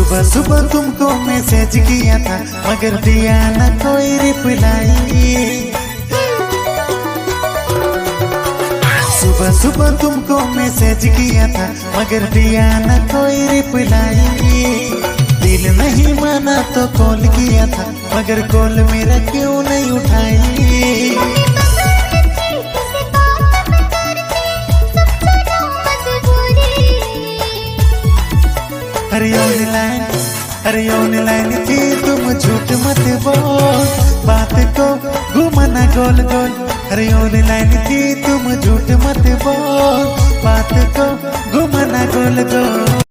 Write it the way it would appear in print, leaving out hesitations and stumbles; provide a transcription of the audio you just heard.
सुबह सुबह तुमको मैसेज किया था मगर दिया न कोई रिप्लाई। सुबह सुबह तुमको मैसेज किया था मगर दिया न कोई रिप्लाई। दिल नहीं माना तो कॉल किया था मगर कॉल मेरा क्यों नहीं उठाई। अरे ऑनलाइन थी तुम झूठ मत बोल, बात को घुमाना गोल गोल। अरे ऑनलाइन थी तुम झूठ मत बोल, बात को घुमाना गोल गोल।